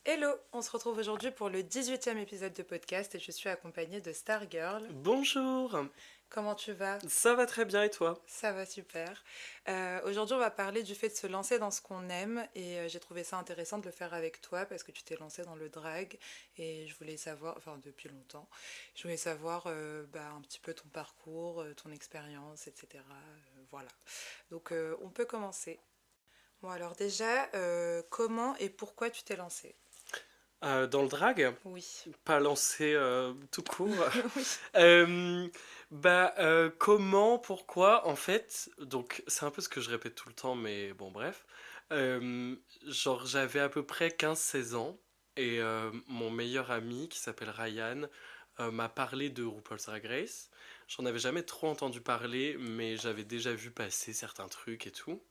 Hello, on se retrouve aujourd'hui pour le 18e épisode de podcast et je suis accompagnée de Stargirl. Bonjour, Comment tu vas? ça va très bien et toi? Ça va super. Aujourd'hui, on va parler du fait de se lancer dans ce qu'on aime et j'ai trouvé ça intéressant de le faire avec toi parce que tu t'es lancée dans le drag et je voulais savoir, enfin depuis longtemps, je voulais savoir un petit peu ton parcours, ton expérience, etc. Voilà. Donc on peut commencer. Bon alors déjà, comment et pourquoi tu t'es lancée? Dans le drag, Oui. pas lancé tout court. Oui. Euh, Comment, pourquoi? En fait, donc c'est un peu ce que je répète tout le temps, mais bon, bref. Genre, j'avais à peu près 15-16 ans et mon meilleur ami qui s'appelle Ryan m'a parlé de RuPaul's Drag Race. J'en avais jamais trop entendu parler, mais j'avais déjà vu passer certains trucs et tout.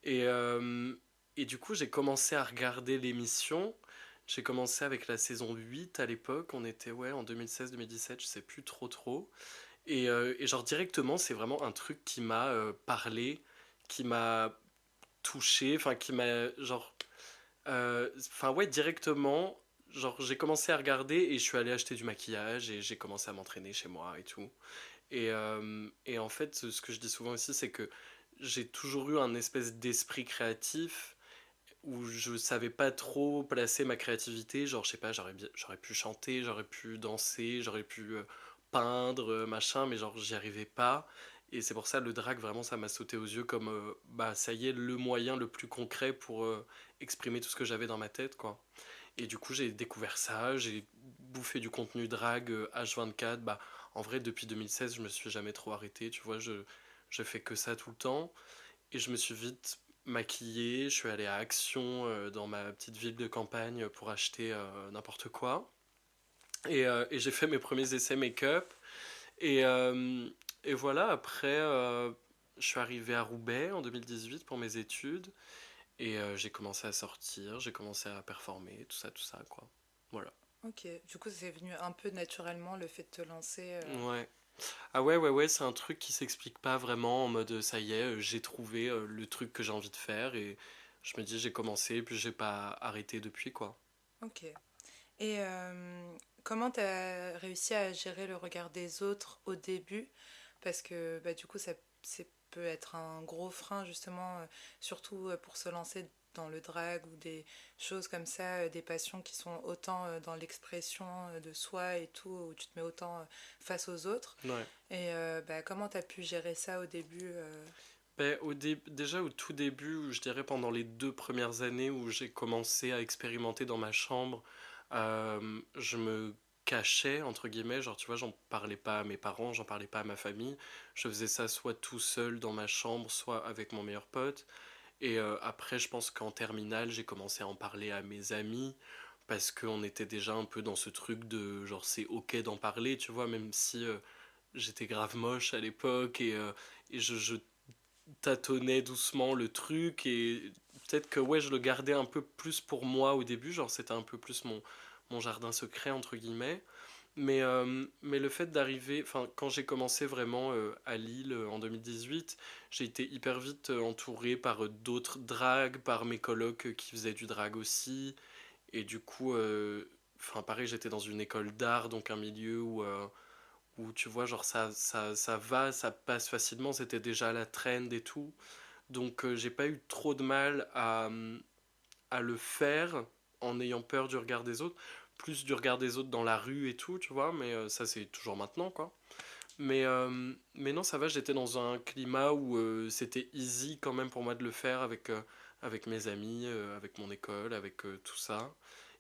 Et, euh, et du coup, j'ai commencé à regarder l'émission. J'ai commencé avec la saison 8 à l'époque. On était ouais, en 2016-2017, je sais plus trop trop. Et genre directement, c'est vraiment un truc qui m'a parlé, qui m'a touché, enfin qui m'a genre... Enfin ouais, directement, genre j'ai commencé à regarder et je suis allé acheter du maquillage et j'ai commencé à m'entraîner chez moi et tout. Et en fait, ce que je dis souvent aussi, c'est que j'ai toujours eu un espèce d'esprit créatif où je savais pas trop placer ma créativité. Genre, je sais pas, j'aurais pu chanter, j'aurais pu danser, j'aurais pu peindre, machin, mais genre, j'y arrivais pas. Et c'est pour ça le drag, vraiment, ça m'a sauté aux yeux comme, bah, ça y est, le moyen le plus concret pour exprimer tout ce que j'avais dans ma tête, quoi. Et du coup, j'ai découvert ça, j'ai bouffé du contenu drag H24. Bah, en vrai, depuis 2016, je me suis jamais trop arrêté, tu vois, je fais que ça tout le temps. Et je me suis vite maquillé, je suis allé à Action dans ma petite ville de campagne pour acheter n'importe quoi. Et j'ai fait mes premiers essais make-up. Et, euh, et voilà, après, je suis arrivé à Roubaix en 2018 pour mes études. Et j'ai commencé à sortir, j'ai commencé à performer, tout ça, quoi. Voilà. Ok, du coup c'est venu un peu naturellement le fait de te lancer. Ouais. Ah ouais, ouais, ouais, c'est un truc qui s'explique pas vraiment en mode ça y est, j'ai trouvé le truc que j'ai envie de faire et je me dis j'ai commencé puis j'ai pas arrêté depuis quoi. Ok. Et comment t'as réussi à gérer le regard des autres au début? Parce que bah, du coup c'est peut être un gros frein justement, surtout pour se lancer dans le drag ou des choses comme ça, des passions qui sont autant dans l'expression de soi et tout, où tu te mets autant face aux autres. Ouais. Et bah, comment t'as pu gérer ça au début Ben, déjà au tout début, je dirais pendant les 2 premières années où j'ai commencé à expérimenter dans ma chambre, je me cachais, entre guillemets, genre tu vois, j'en parlais pas à mes parents, j'en parlais pas à ma famille. Je faisais ça soit tout seul dans ma chambre, soit avec mon meilleur pote. Et après, je pense qu'en terminale, j'ai commencé à en parler à mes amis parce qu'on était déjà un peu dans ce truc de genre c'est ok d'en parler, tu vois, même si j'étais grave moche à l'époque et je tâtonnais doucement le truc et peut-être que ouais, je le gardais un peu plus pour moi au début, genre c'était un peu plus mon jardin secret entre guillemets. Mais le fait d'arriver, enfin, quand j'ai commencé vraiment à Lille en 2018, j'ai été hyper vite entouré par d'autres drags, par mes colocs qui faisaient du drag aussi. Et du coup, enfin, pareil, j'étais dans une école d'art, donc un milieu où tu vois, genre ça va, ça passe facilement, c'était déjà à la trend et tout. Donc j'ai pas eu trop de mal à le faire en ayant peur du regard des autres, plus du regard des autres dans la rue et tout, tu vois, mais ça c'est toujours maintenant quoi. Mais non, ça va, j'étais dans un climat où c'était easy quand même pour moi de le faire avec mes amis, avec mon école, avec tout ça,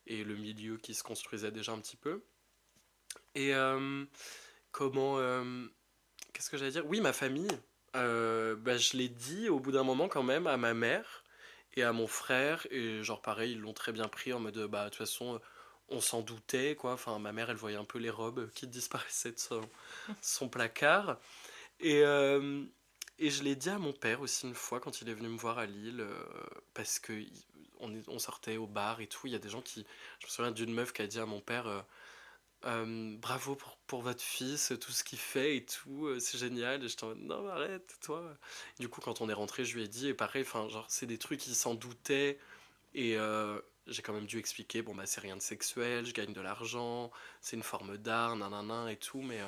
et le milieu qui se construisait déjà un petit peu. Et comment... qu'est-ce que j'allais dire? Oui, ma famille, bah, je l'ai dit au bout d'un moment quand même à ma mère et à mon frère, et genre pareil, ils l'ont très bien pris en mode, bah de toute façon, on s'en doutait, quoi. Enfin, ma mère, elle voyait un peu les robes qui disparaissaient de son placard. Et, euh, et je l'ai dit à mon père aussi une fois quand il est venu me voir à Lille, parce que on sortait au bar et tout. Il y a des gens qui. Je me souviens d'une meuf qui a dit à mon père bravo pour votre fils, tout ce qu'il fait et tout, c'est génial. Et j'étais en mode non, mais arrête, toi. Du coup, quand on est rentré, je lui ai dit, et pareil, enfin, genre, c'est des trucs, il s'en doutait. j'ai quand même dû expliquer, bon bah c'est rien de sexuel, je gagne de l'argent, c'est une forme d'art, nanana et tout, mais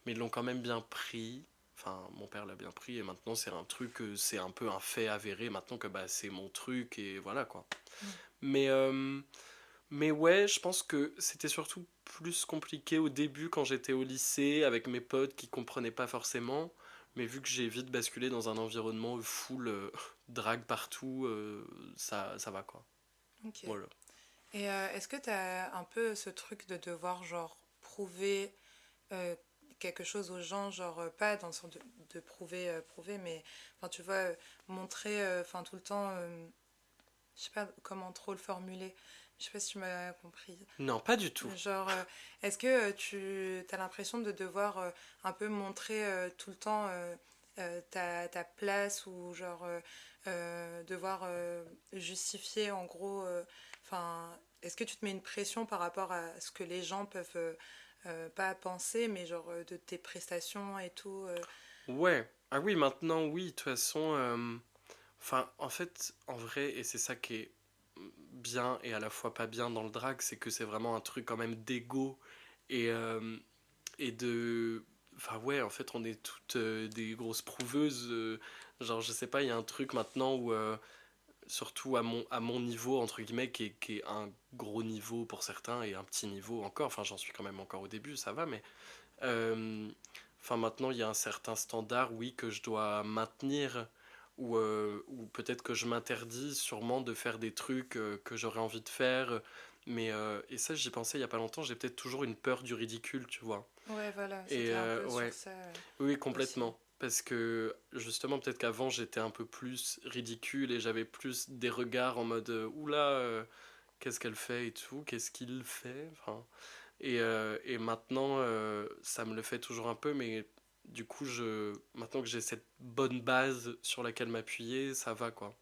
ils l'ont quand même bien pris. Enfin, mon père l'a bien pris et maintenant c'est un truc, c'est un peu un fait avéré maintenant que bah c'est mon truc et voilà quoi. Mm. Mais, euh, mais ouais, je pense que c'était surtout plus compliqué au début quand j'étais au lycée avec mes potes qui comprenaient pas forcément. Mais vu que j'ai vite basculé dans un environnement full drague partout, ça va quoi. Ok. Voilà. Et est-ce que tu as un peu ce truc de devoir, genre, prouver euh, quelque chose aux gens, genre, pas dans le sens de prouver, prouver, mais, enfin, tu vois, montrer, enfin, tout le temps, je sais pas comment trop le formuler, je sais pas si tu m'as compris. Non, pas du tout. Genre, est-ce que tu as l'impression de devoir un peu montrer tout le temps ta place ou genre devoir justifier en gros, enfin, est-ce que tu te mets une pression par rapport à ce que les gens peuvent pas penser, mais genre de tes prestations et tout Ouais. Ah oui, maintenant, oui, de toute façon. Enfin, en fait, en vrai, et c'est ça qui est bien et à la fois pas bien dans le drag, c'est que c'est vraiment un truc quand même d'ego et, et de... Enfin ouais, en fait, on est toutes des grosses prouveuses. Genre, je sais pas, il y a un truc maintenant où, surtout à mon niveau, entre guillemets, qui est un gros niveau pour certains et un petit niveau encore, enfin j'en suis quand même encore au début, ça va, mais... euh, Enfin maintenant, il y a un certain standard, oui, que je dois maintenir ou peut-être que je m'interdis sûrement de faire des trucs que j'aurais envie de faire. Et ça, j'y pensais il y a pas longtemps, j'ai peut-être toujours une peur du ridicule, tu vois. Ouais, voilà, Et c'était un peu sur ouais, ça oui, aussi. complètement. Parce que justement, peut-être qu'avant, j'étais un peu plus ridicule et j'avais plus des regards en mode oula, qu'est-ce qu'elle fait et tout, qu'est-ce qu'il fait. Enfin, et maintenant, ça me le fait toujours un peu, mais du coup, maintenant que j'ai cette bonne base sur laquelle m'appuyer, ça va quoi.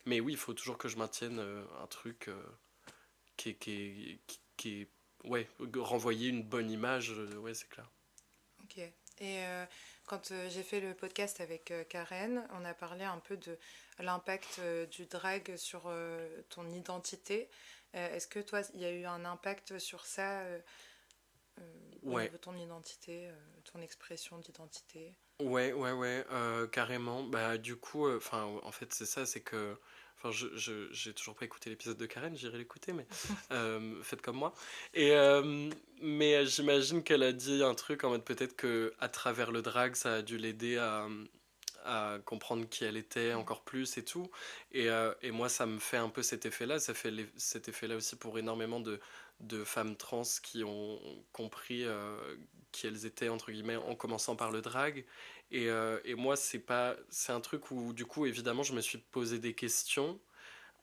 Mais oui, il faut toujours que je maintienne un truc qui est, ouais, renvoyer une bonne image, ouais, c'est clair. Ok. Et quand j'ai fait le podcast avec Karen, on a parlé un peu de l'impact du drag sur ton identité. Est-ce que toi, il y a eu un impact sur ça au Ouais, niveau de ton identité, ton expression d'identité? ouais, carrément. Bah, du coup, enfin, en fait, c'est ça, c'est que. Enfin, j'ai toujours pas écouté l'épisode de Karen, j'irai l'écouter, mais faites comme moi. Et, mais j'imagine qu'elle a dit un truc en mode peut-être que à travers le drag, ça a dû l'aider à comprendre qui elle était Mm. encore plus et tout. Et moi, ça me fait un peu cet effet-là. Ça fait cet effet-là aussi pour énormément de femmes trans qui ont compris qui elles étaient, entre guillemets, en commençant par le drag. Et moi, c'est un truc où, du coup, évidemment, je me suis posé des questions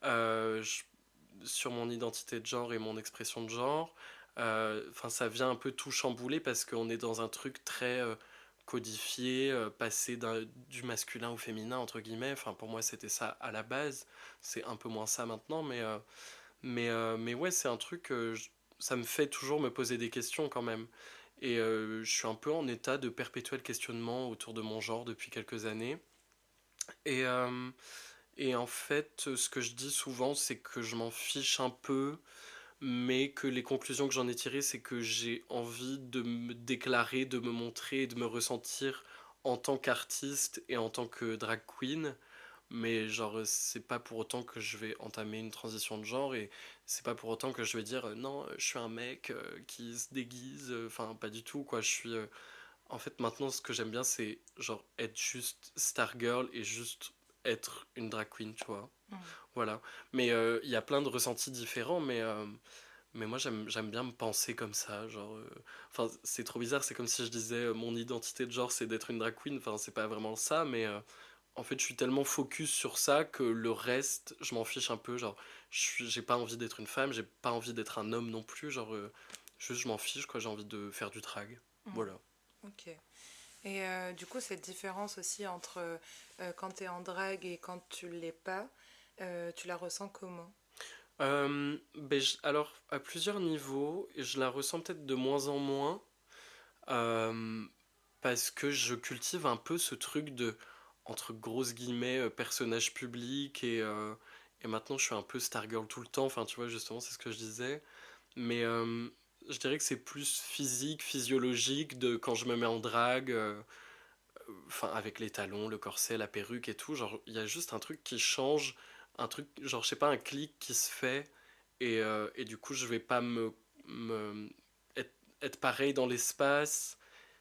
euh, je- sur mon identité de genre et mon expression de genre. Enfin, ça vient un peu tout chambouler parce qu'on est dans un truc très codifié, passé du masculin au féminin, entre guillemets. Enfin, pour moi, c'était ça à la base. C'est un peu moins ça maintenant, mais ouais, c'est un truc, ça me fait toujours me poser des questions quand même. Et je suis un peu en état de perpétuel questionnement autour de mon genre depuis quelques années. Et, euh, et en fait, ce que je dis souvent, c'est que je m'en fiche un peu, mais que les conclusions que j'en ai tirées, c'est que j'ai envie de me déclarer, de me montrer, de me ressentir en tant qu'artiste et en tant que drag queen. Mais genre, c'est pas pour autant que je vais entamer une transition de genre et c'est pas pour autant que je vais dire non, je suis un mec qui se déguise. Enfin, pas du tout, quoi. Je suis. En fait, maintenant, ce que j'aime bien, c'est genre être juste Stargirl et juste être une drag queen, tu vois. Mm. Voilà. Mais il y a plein de ressentis différents, mais moi, j'aime bien me penser comme ça. Genre, enfin, c'est trop bizarre, c'est comme si je disais mon identité de genre, c'est d'être une drag queen. Enfin, c'est pas vraiment ça, mais en fait, je suis tellement focus sur ça que le reste, je m'en fiche un peu. Genre, j'ai pas envie d'être une femme, j'ai pas envie d'être un homme non plus. Genre, juste, je m'en fiche, quoi. J'ai envie de faire du drag. Mm. Voilà. Ok. Et du coup, cette différence aussi entre quand tu es en drague et quand tu l'es pas, tu la ressens comment? Alors, à plusieurs niveaux, et je la ressens peut-être de moins en moins, euh, parce que je cultive un peu ce truc de, entre grosses guillemets, personnage public Et maintenant, je suis un peu Stargirl tout le temps. Enfin, tu vois, justement, c'est ce que je disais. Mais je dirais que c'est plus physique, physiologique de quand je me mets en drague. Enfin, avec les talons, le corset, la perruque et tout. Genre, il y a juste un truc qui change. Un truc, genre, je sais pas, un clic qui se fait. Et du coup, je vais pas être, être pareil dans l'espace.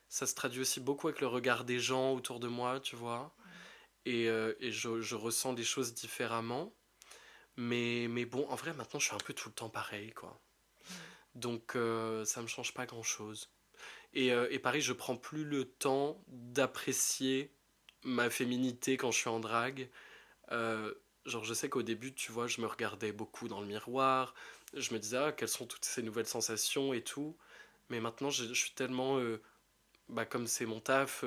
Ça se traduit aussi beaucoup avec le regard des gens autour de moi, tu vois. Et je ressens les choses différemment. Mais bon, en vrai, maintenant, je suis un peu tout le temps pareil, quoi. Mm. Donc, ça me change pas grand-chose. Et pareil, je prends plus le temps d'apprécier ma féminité quand je suis en drague. Euh, genre, je sais qu'au début, tu vois, je me regardais beaucoup dans le miroir. Je me disais, ah, quelles sont toutes ces nouvelles sensations et tout. Mais maintenant, je suis tellement bah, comme c'est mon taf,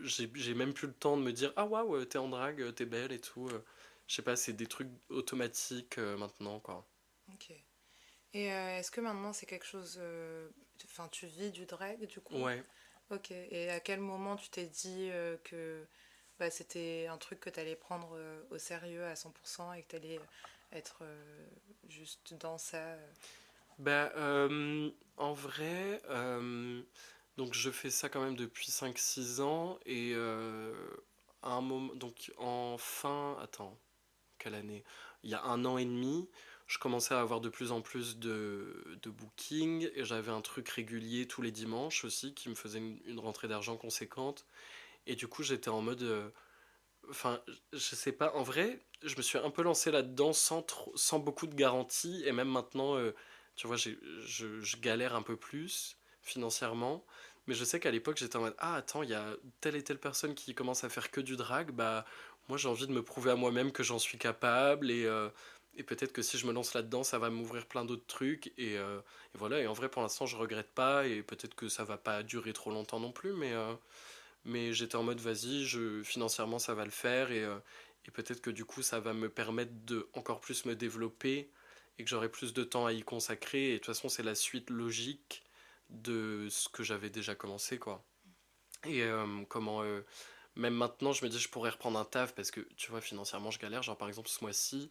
j'ai même plus le temps de me dire ah waouh, t'es en drague, t'es belle et tout. Je sais pas, c'est des trucs automatiques maintenant, quoi. Ok. Et est-ce que maintenant c'est quelque chose... Enfin, tu vis du drag du coup? Ouais. Ok. Et à quel moment tu t'es dit que bah, c'était un truc que tu allais prendre au sérieux à 100% et que tu allais être juste dans ça Bah, en vrai, donc je fais ça quand même depuis 5 6 ans et à un moment, donc en fin, attends, quelle année? Il y a 1 an et demi, je commençais à avoir de plus en plus de bookings et j'avais un truc régulier tous les dimanches aussi qui me faisait une rentrée d'argent conséquente. Et du coup, j'étais en mode. Enfin, je sais pas, en vrai, je me suis un peu lancé là-dedans sans beaucoup de garanties et même maintenant, tu vois, je galère un peu plus financièrement. Mais je sais qu'à l'époque, j'étais en mode ah, attends, il y a telle et telle personne qui commence à faire que du drag, bah moi j'ai envie de me prouver à moi-même que j'en suis capable et peut-être que si je me lance là-dedans, ça va m'ouvrir plein d'autres trucs et voilà. Et en vrai, pour l'instant, je regrette pas et peut-être que ça va pas durer trop longtemps non plus, mais j'étais en mode vas-y, financièrement ça va le faire et peut-être que du coup ça va me permettre de encore plus me développer et que j'aurai plus de temps à y consacrer. Et de toute façon, c'est la suite logique de ce que j'avais déjà commencé, quoi. Et même maintenant, je me dis je pourrais reprendre un taf parce que tu vois, financièrement je galère. Genre par exemple, ce mois-ci,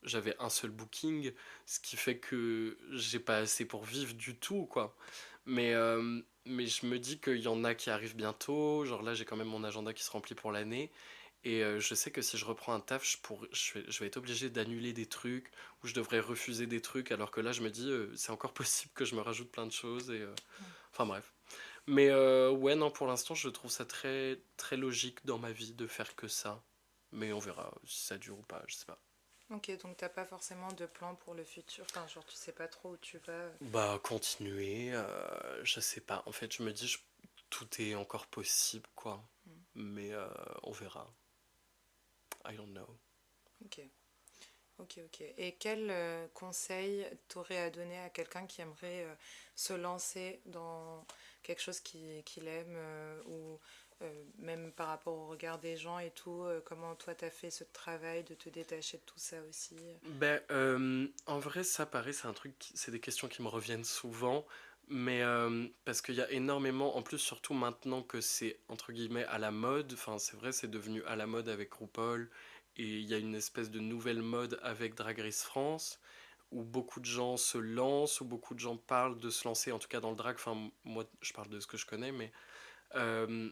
j'avais un seul booking, ce qui fait que j'ai pas assez pour vivre du tout, quoi. Mais je me dis qu'il y en a qui arrivent bientôt. Genre là, j'ai quand même mon agenda qui se remplit pour l'année. Et je sais que si je reprends un taf, je vais être obligé d'annuler des trucs ou je devrais refuser des trucs. Alors que là, je me dis, c'est encore possible que je me rajoute plein de choses. Enfin bref. Mais ouais, non, pour l'instant, je trouve ça très, très logique dans ma vie de faire que ça. Mais on verra si ça dure ou pas, je sais pas. Ok, donc t'as pas forcément de plan pour le futur, enfin genre tu sais pas trop où tu vas. Bah, continuer, je sais pas. En fait, je me dis, tout est encore possible, quoi. Hmm. Mais on verra. I don't know. Ok, ok, ok. Et quel conseil t'aurais à donner à quelqu'un qui aimerait se lancer dans quelque chose qu'il aime ou même par rapport au regard des gens et tout, comment toi t'as fait ce travail de te détacher de tout ça aussi? Ben, en vrai, ça, pareil, c'est un truc, c'est des questions qui me reviennent souvent. Mais parce qu'il y a énormément, en plus, surtout maintenant que c'est entre guillemets à la mode, enfin, c'est vrai, c'est devenu à la mode avec RuPaul, et il y a une espèce de nouvelle mode avec Drag Race France, où beaucoup de gens se lancent, où beaucoup de gens parlent de se lancer, en tout cas dans le drag. Enfin, moi, je parle de ce que je connais, mais euh,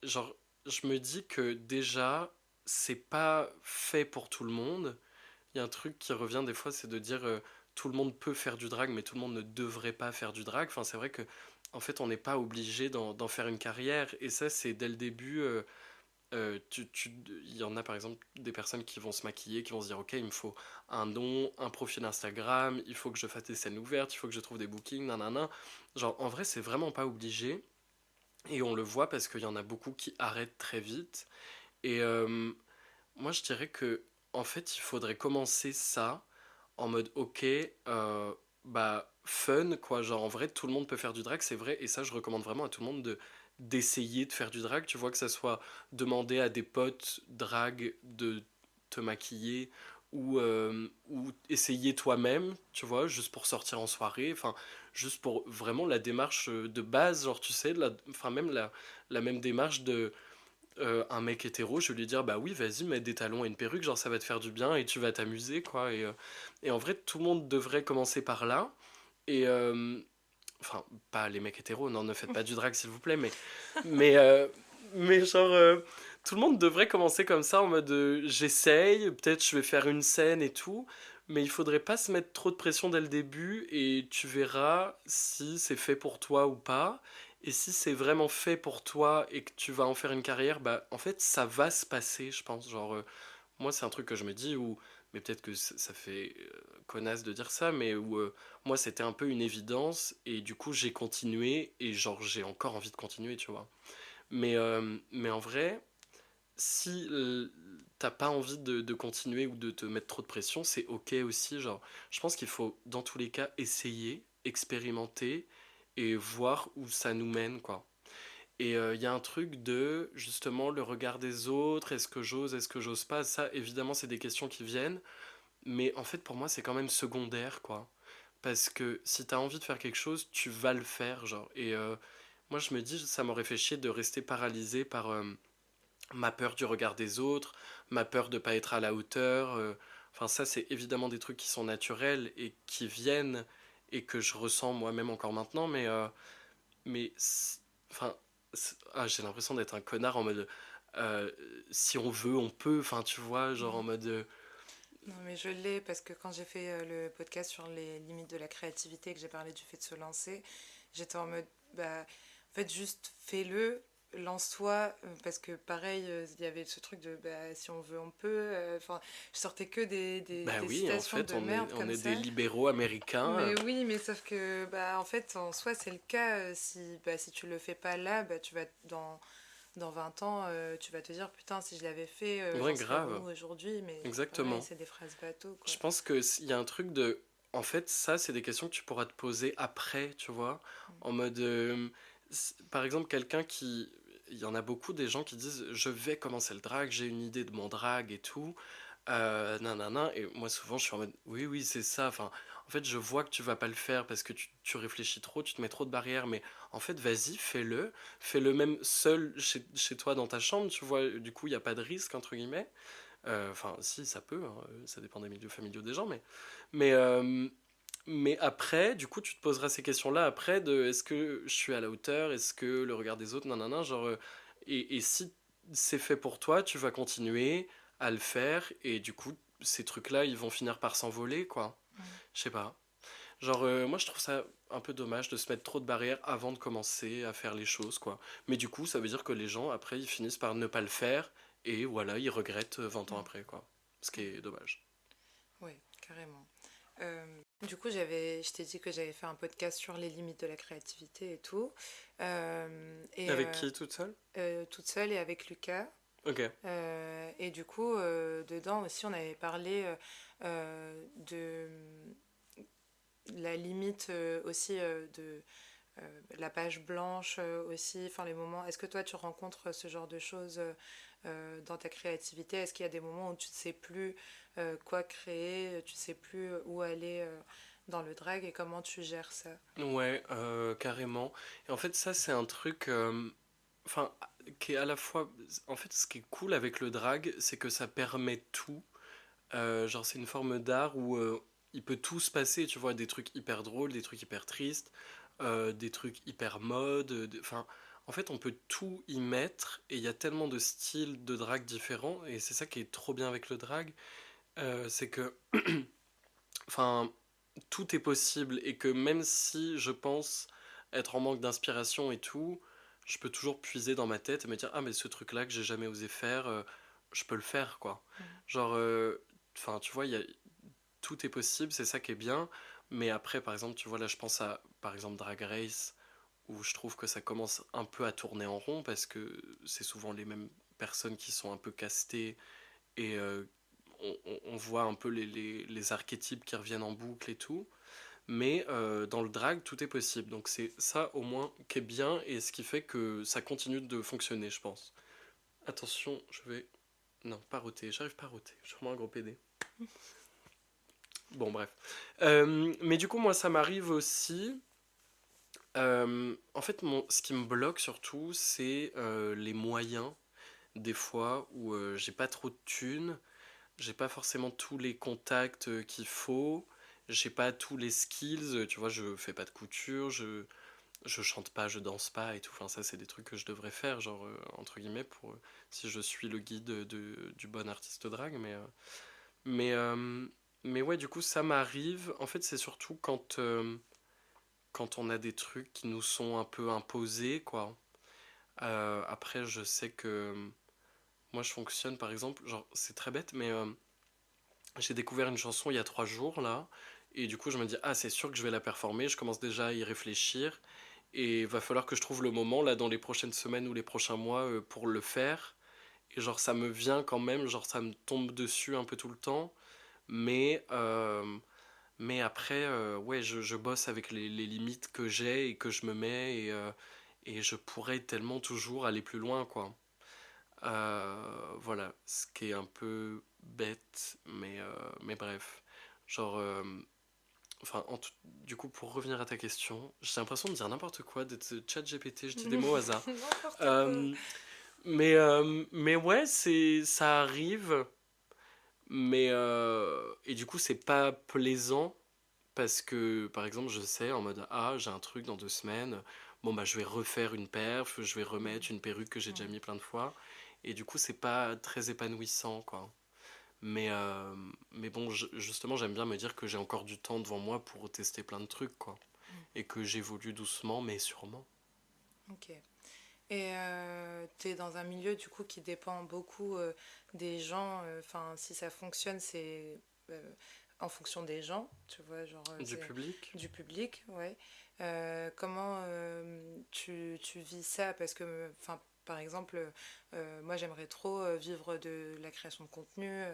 genre, je me dis que déjà, c'est pas fait pour tout le monde. Il y a un truc qui revient des fois, c'est de dire tout le monde peut faire du drag, mais tout le monde ne devrait pas faire du drag. Enfin, c'est vrai que en fait, on n'est pas obligé d'en faire une carrière. Et ça, c'est dès le début. Il y en a par exemple des personnes qui vont se maquiller, qui vont se dire ok, il me faut un nom, un profil Instagram, il faut que je fasse des scènes ouvertes, il faut que je trouve des bookings, nanana. Genre, en vrai, c'est vraiment pas obligé. Et on le voit parce qu'il y en a beaucoup qui arrêtent très vite. Et moi, je dirais que en fait, il faudrait commencer ça en mode ok, bah fun quoi. Genre en vrai, tout le monde peut faire du drag, c'est vrai. Et ça, je recommande vraiment à tout le monde de d'essayer de faire du drag. Tu vois que ça soit demander à des potes drag de te maquiller ou essayer toi-même, tu vois, juste pour sortir en soirée. Enfin, juste pour vraiment la démarche de base, genre tu sais, enfin même la même démarche de un mec hétéro, je vais lui dire bah oui, vas-y, mets des talons et une perruque, genre ça va te faire du bien et tu vas t'amuser, quoi. Et en vrai, tout le monde devrait commencer par là. Et enfin, pas les mecs hétéros, non, ne faites pas du drag s'il vous plaît, mais, euh, mais genre, tout le monde devrait commencer comme ça en mode j'essaye, peut-être je vais faire une scène et tout, mais il faudrait pas se mettre trop de pression dès le début et tu verras si c'est fait pour toi ou pas. Et si c'est vraiment fait pour toi et que tu vas en faire une carrière, bah en fait ça va se passer, je pense. Genre, moi c'est un truc que je me dis où, mais peut-être que ça fait connasse de dire ça, mais où moi c'était un peu une évidence et du coup j'ai continué et genre j'ai encore envie de continuer, tu vois. Mais en vrai, si t'as pas envie de continuer ou de te mettre trop de pression, c'est ok aussi. Genre, je pense qu'il faut dans tous les cas essayer, expérimenter et voir où ça nous mène, quoi. Et il y a un truc de justement le regard des autres, est-ce que j'ose pas, ça évidemment c'est des questions qui viennent, mais en fait pour moi c'est quand même secondaire, quoi. Parce que si t'as envie de faire quelque chose, tu vas le faire, genre. Et moi je me dis, ça m'aurait fait chier de rester paralysé par ma peur du regard des autres, ma peur de pas être à la hauteur. Enfin, ça, c'est évidemment des trucs qui sont naturels et qui viennent et que je ressens moi-même encore maintenant, mais enfin, j'ai l'impression d'être un connard en mode euh, si on veut, on peut. Enfin, tu vois, genre en mode Non, mais je l'ai parce que quand j'ai fait le podcast sur les limites de la créativité, que j'ai parlé du fait de se lancer, j'étais en mode, bah, en fait, juste fais-le, lance-toi, parce que pareil, il y avait ce truc de, bah, si on veut, on peut. Enfin, je sortais que bah des oui, en citations fait, de merde on comme est des ça. libéraux américains. Mais oui, mais sauf que, bah, en fait, en soi, c'est le cas. Si, bah, si tu le fais pas là, bah, tu vas dans 20 ans, tu vas te dire, putain, si je l'avais fait, Ouais, j'en serais grave, où aujourd'hui? Mais pareil, exactement. c'est des phrases bateau, quoi. Je pense que y a un truc de. En fait, ça, c'est des questions que tu pourras te poser après, tu vois. En mode. Par exemple, quelqu'un qui. Il y en a beaucoup des gens qui disent je vais commencer le drag, j'ai une idée de mon drag et tout. Nanana. Et moi, souvent, je suis en mode oui, oui, c'est ça. Enfin, en fait, je vois que tu vas pas le faire parce que tu réfléchis trop, tu te mets trop de barrières. Mais en fait, vas-y, fais-le. Fais-le même seul chez toi dans ta chambre, tu vois. Du coup, il n'y a pas de risque, entre guillemets. Enfin, si, ça peut, hein, ça dépend des milieux familiaux des gens, mais, euh, mais après, du coup, tu te poseras ces questions-là après de est-ce que je suis à la hauteur, est-ce que le regard des autres, nanana, genre, et si c'est fait pour toi, tu vas continuer à le faire, et du coup, ces trucs-là, ils vont finir par s'envoler, quoi. Mm. Je sais pas. Genre, moi, je trouve ça un peu dommage de se mettre trop de barrières avant de commencer à faire les choses, quoi. Mais du coup, ça veut dire que les gens, après, ils finissent par ne pas le faire, et voilà, ils regrettent 20 ans Mm. après, quoi. Ce qui Mm. est dommage. Oui, carrément. Du coup, je t'ai dit que j'avais fait un podcast sur les limites de la créativité et tout. Euh, et Avec euh, qui toute seule? Toute seule et avec Lucas. Ok. Et du coup, dedans aussi, on avait parlé de la limite aussi de la page blanche aussi, enfin les moments. Est-ce que toi, tu rencontres ce genre de choses dans ta créativité? Est-ce qu'il y a des moments où tu ne sais plus quoi créer, tu ne sais plus où aller dans le drag et comment tu gères ça? Ouais, carrément. Et en fait, ça, c'est un truc, enfin, qui est à la fois, en fait, ce qui est cool avec le drag, c'est que ça permet tout. Genre, c'est une forme d'art où il peut tout se passer, tu vois, des trucs hyper drôles, des trucs hyper tristes, des trucs hyper mode. Enfin, en fait, on peut tout y mettre et il y a tellement de styles de drag différents et c'est ça qui est trop bien avec le drag, c'est que, enfin, tout est possible et que même si je pense être en manque d'inspiration et tout, je peux toujours puiser dans ma tête et me dire ah mais ce truc là que j'ai jamais osé faire, je peux le faire quoi. Mm. Genre, enfin tu vois, tout est possible, c'est ça qui est bien. Mais après par exemple tu vois là je pense à par exemple Drag Race où je trouve que ça commence un peu à tourner en rond parce que c'est souvent les mêmes personnes qui sont un peu castées et on voit un peu les archétypes qui reviennent en boucle et tout. Mais dans le drag, tout est possible. Donc c'est ça au moins qui est bien et ce qui fait que ça continue de fonctionner, je pense. Attention, je vais... Non, pas roter, j'arrive pas à roter. Je suis vraiment un gros PD. Bon, bref. Mais du coup, moi, ça m'arrive aussi. En fait, ce qui me bloque surtout, c'est les moyens. des fois où j'ai pas trop de thunes, j'ai pas forcément tous les contacts qu'il faut, j'ai pas tous les skills, tu vois, je fais pas de couture, je chante pas, je danse pas et tout. Enfin, ça, c'est des trucs que je devrais faire, genre, entre guillemets, pour si je suis le guide du bon artiste drag. Mais, euh, mais ouais, du coup, ça m'arrive. En fait, c'est surtout quand on a des trucs qui nous sont un peu imposés, quoi. Après, je sais que moi, je fonctionne, par exemple, genre, c'est très bête, mais j'ai découvert une chanson il y a 3 jours, là. Et du coup, je me dis, ah, c'est sûr que je vais la performer. Je commence déjà à y réfléchir. Et il va falloir que je trouve le moment, là, dans les prochaines semaines ou les prochains mois, pour le faire. Et genre, ça me vient quand même, genre, ça me tombe dessus un peu tout le temps. Mais, euh, mais après, ouais, je bosse avec les limites que j'ai et que je me mets. Et je pourrais tellement toujours aller plus loin, quoi. Voilà, ce qui est un peu bête, mais bref. Genre, enfin, du coup, pour revenir à ta question, j'ai l'impression de dire n'importe quoi, d'être chat GPT, je dis des mots au hasard. N'importe quoi. Euh, mais ouais, ça arrive, et du coup, c'est pas plaisant, parce que, par exemple, je sais en mode, ah, j'ai un truc dans 2 semaines, bon, bah, je vais refaire une perf, je vais remettre une perruque que j'ai déjà Mm. mis plein de fois, et du coup, c'est pas très épanouissant, quoi. Mais bon, justement, j'aime bien me dire que j'ai encore du temps devant moi pour tester plein de trucs, quoi. Mm. Et que j'évolue doucement, mais sûrement. Ok. Et tu es dans un milieu du coup qui dépend beaucoup des gens. Enfin, si ça fonctionne, c'est en fonction des gens, tu vois, genre Du c'est public? du public, ouais. Comment tu vis ça? Parce que, enfin, par exemple, moi j'aimerais trop vivre de la création de contenu,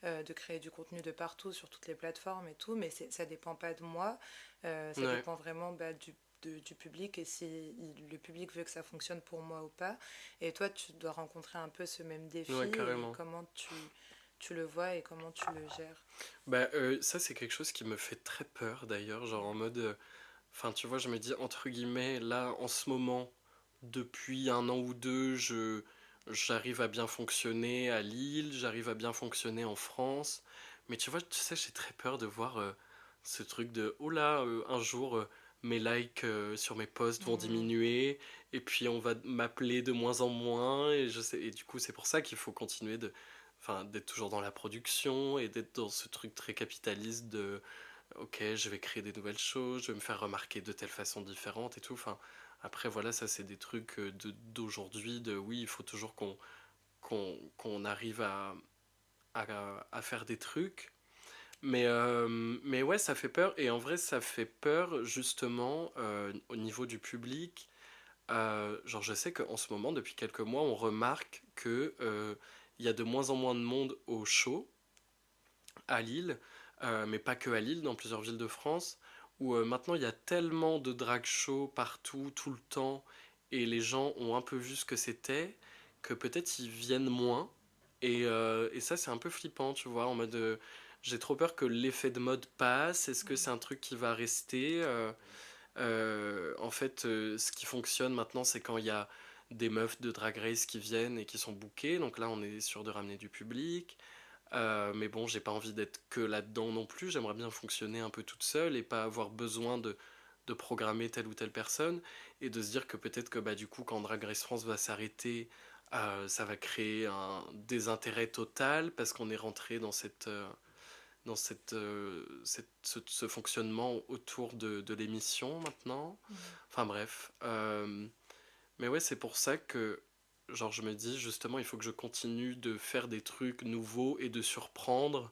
de créer du contenu de partout sur toutes les plateformes et tout, mais ça dépend pas de moi. Ça Ouais, dépend vraiment bah, du public et si le public veut que ça fonctionne pour moi ou pas. Et toi, tu dois rencontrer un peu ce même défi ouais, et carrément. comment tu le vois et comment tu le gères. Bah, ça, c'est quelque chose qui me fait très peur, d'ailleurs, genre en mode... Enfin, tu vois, je me dis, entre guillemets, là, en ce moment, depuis 1 an ou 2, j'arrive à bien fonctionner à Lille, j'arrive à bien fonctionner en France. Mais tu sais, j'ai très peur de voir ce truc de, oh là, un jour, mes likes sur mes posts vont Mhm. diminuer, et puis on va m'appeler de moins en moins, et je sais, et du coup, c'est pour ça qu'il faut continuer enfin, d'être toujours dans la production, et d'être dans ce truc très capitaliste de ok, je vais créer des nouvelles choses, je vais me faire remarquer de telle façon différente et tout. Enfin, après, voilà, ça, c'est des trucs d'aujourd'hui, oui, il faut toujours qu'on arrive à faire des trucs. Mais ouais, ça fait peur. Et en vrai, ça fait peur, justement, au niveau du public. Genre, je sais qu'en ce moment, depuis quelques mois, on remarque que il y a de moins en moins de monde au show à Lille, mais pas que à Lille, dans plusieurs villes de France, où maintenant il y a tellement de drag shows partout, tout le temps, et les gens ont un peu vu ce que c'était, que peut-être ils viennent moins. Et ça, c'est un peu flippant, tu vois, en mode j'ai trop peur que l'effet de mode passe. Est-ce que c'est un truc qui va rester En fait, ce qui fonctionne maintenant, c'est quand il y a des meufs de Drag Race qui viennent et qui sont bookées. Donc là, on est sûr de ramener du public. Mais bon, j'ai pas envie d'être que là-dedans non plus. J'aimerais bien fonctionner un peu toute seule et pas avoir besoin de programmer telle ou telle personne. Et de se dire que peut-être que bah, du coup, quand Drag Race France va s'arrêter, ça va créer un désintérêt total parce qu'on est rentré dans ce fonctionnement autour de l'émission maintenant. Mhm. Enfin bref. Mais ouais, c'est pour ça que, genre, je me dis justement, il faut que je continue de faire des trucs nouveaux et de surprendre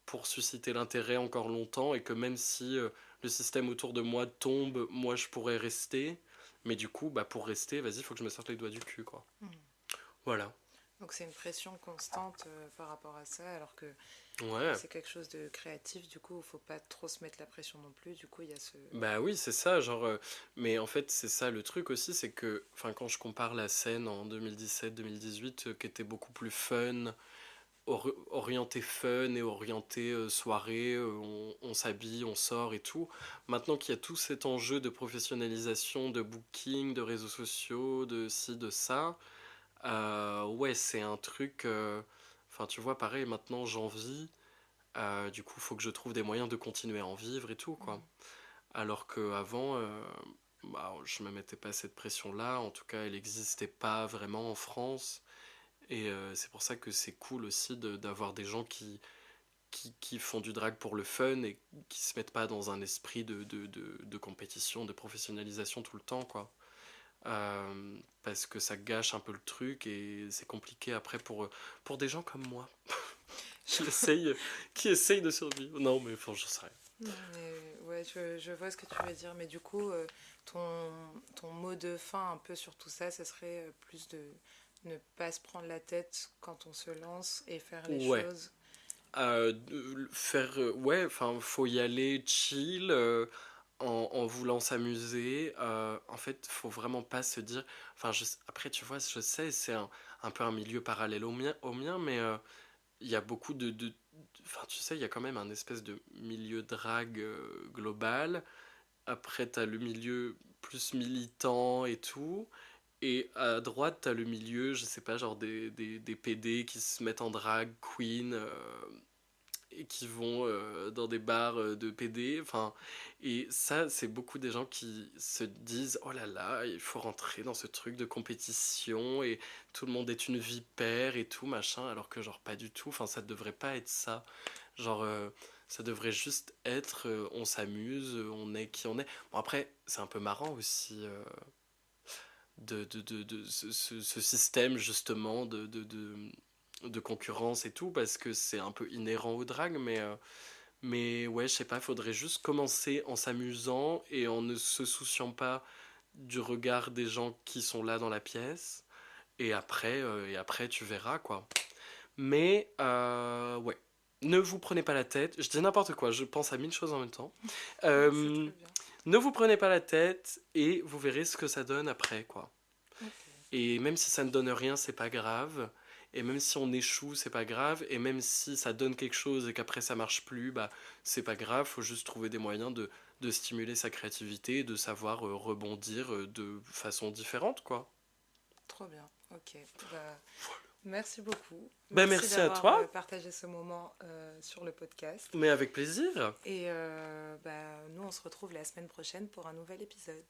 pour susciter l'intérêt encore longtemps et que même si le système autour de moi tombe, moi je pourrais rester. Mais du coup, bah pour rester, vas-y, il faut que je me sorte les doigts du cul, quoi. Mhm. Voilà. Donc c'est une pression constante par rapport à ça, alors que Ouais. c'est quelque chose de créatif, du coup, il faut pas trop se mettre la pression non plus. Du coup, il y a ce... Bah oui, c'est ça, genre. Mais en fait, c'est ça le truc aussi, c'est que, enfin, quand je compare la scène en 2017-2018, qui était beaucoup plus fun, orienté fun et orienté soirée, on s'habille, on sort et tout. Maintenant qu'il y a tout cet enjeu de professionnalisation, de booking, de réseaux sociaux, de ci, de ça, Ouais, c'est un truc. Enfin, tu vois, pareil, maintenant j'en vis. Du coup, faut que je trouve des moyens de continuer à en vivre et tout, quoi. Mhm. Alors qu'avant, bah, je me mettais pas cette pression-là. En tout cas, elle n'existait pas vraiment en France. Et c'est pour ça que c'est cool aussi d'avoir des gens qui font du drag pour le fun et qui se mettent pas dans un esprit de compétition, de professionnalisation tout le temps, quoi. Parce que ça gâche un peu le truc et c'est compliqué après pour des gens comme moi qui essayent, qui essayent de survivre. Non, mais enfin, j'en sais rien. Non, mais ouais, je vois ce que tu veux dire. Mais du coup, ton mot de fin un peu sur tout ça, ce serait plus de ne pas se prendre la tête quand on se lance et faire les Ouais. choses. Faire. Ouais, enfin, faut y aller chill. En voulant s'amuser, en fait, faut vraiment pas se dire. Enfin, après, tu vois, je sais, c'est un peu un milieu parallèle au mien, mais il y a beaucoup enfin, tu sais, il y a quand même un espèce de milieu drague global. Après, t'as le milieu plus militant et tout. Et à droite, t'as le milieu, je sais pas, genre des PD qui se mettent en drag queen et qui vont dans des bars de PD. Enfin, et ça, c'est beaucoup des gens qui se disent oh là là, il faut rentrer dans ce truc de compétition et tout le monde est une vipère et tout machin, alors que genre pas du tout. Enfin, ça devrait pas être ça. Genre, ça devrait juste être on s'amuse, on est qui on est. Bon, après, c'est un peu marrant aussi. Ce système justement de concurrence et tout parce que c'est un peu inhérent au drag mais ouais je sais pas faudrait juste commencer en s'amusant et en ne se souciant pas du regard des gens qui sont là dans la pièce et après tu verras quoi mais ouais ne vous prenez pas la tête je dis n'importe quoi je pense à mille choses en même temps Non, c'est Euh, très bien. ne vous prenez pas la tête et vous verrez ce que ça donne après quoi. Ok. Et même si ça ne donne rien, c'est pas grave. Et même si on échoue, c'est pas grave. Et même si ça donne quelque chose et qu'après ça marche plus, bah c'est pas grave. Faut juste trouver des moyens de stimuler sa créativité et de savoir rebondir de façon différente, quoi. Trop bien. Ok. Bah, merci beaucoup. Ben Merci merci à d'avoir toi, partagé ce moment sur le podcast. mais avec plaisir. Et bah, nous, on se retrouve la semaine prochaine pour un nouvel épisode.